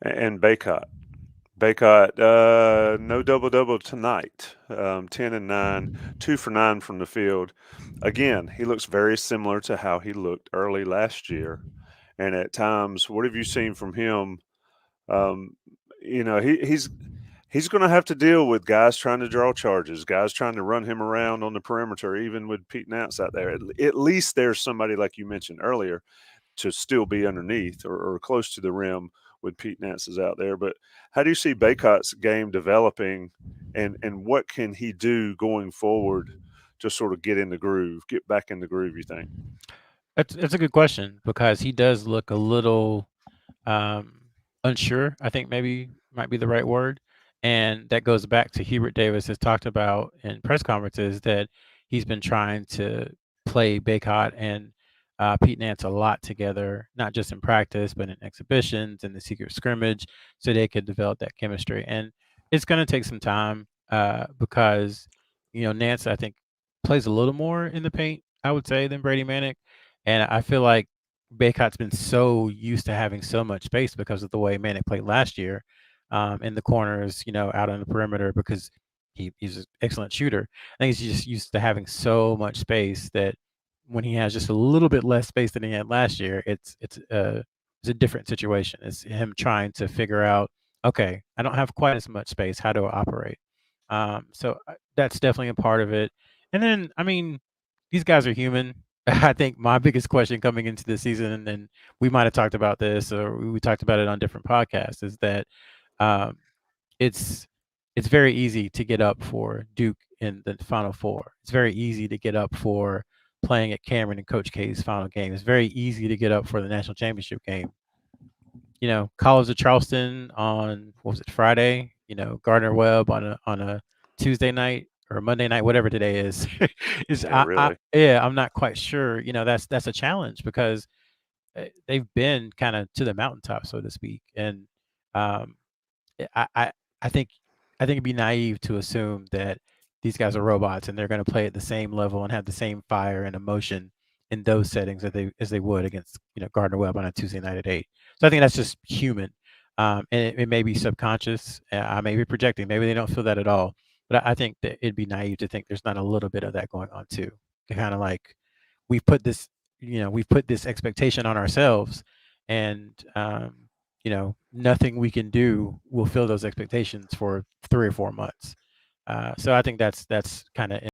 And Bacot. No double-double tonight. 10 and 9, 2 for 9 from the field. Again, he looks very similar to how he looked early last year. And at times, what have you seen from him? Um, he's going to have to deal with guys trying to draw charges, guys trying to run him around on the perimeter, even with Pete Nance out there. At least there's somebody, like you mentioned earlier, to still be underneath or close to the rim with Pete Nance is out there. But how do you see Bacot's game developing, and what can he do going forward to sort of get back in the groove? You think? That's a good question because he does look a little um, unsure. I think maybe might be the right word, and that goes back to Hubert Davis has talked about in press conferences that he's been trying to play Baycott and Pete Nance a lot together, not just in practice but in exhibitions and the secret scrimmage, so they could develop that chemistry. And it's going to take some time because Nance I think plays a little more in the paint, I would say, than Brady Manick, and I feel like Baycott's been so used to having so much space because of the way Manic played last year, in the corners, out on the perimeter because he's an excellent shooter. I think he's just used to having so much space that when he has just a little bit less space than he had last year, it's a different situation. It's him trying to figure out, okay, I don't have quite as much space. How do I operate? So that's definitely a part of it. And then, I mean, these guys are human. I think my biggest question coming into the season, and then we might have talked about this, or we talked about it on different podcasts, is that um, it's it's very easy to get up for Duke in the Final Four. It's very easy to get up for playing at Cameron and Coach K's final game. It's very easy to get up for the national championship game. College of Charleston on what was it, Friday? Gardner-Webb on a Tuesday night or Monday night, whatever today is. is Yeah, I really. yeah, I'm not quite sure. That's a challenge because they've been kind of to the mountaintop, so to speak. And um, I, I I think it'd be naive to assume that these guys are robots and they're going to play at the same level and have the same fire and emotion in those settings as they would against Gardner Webb on a Tuesday night at 8. So I think that's just human, and it may be subconscious. I may be projecting. Maybe they don't feel that at all. But I think that it'd be naive to think there's not a little bit of that going on too. Kind of like we've put this, we've put this expectation on ourselves, and nothing we can do will fill those expectations for 3 or 4 months. So I think that's kind of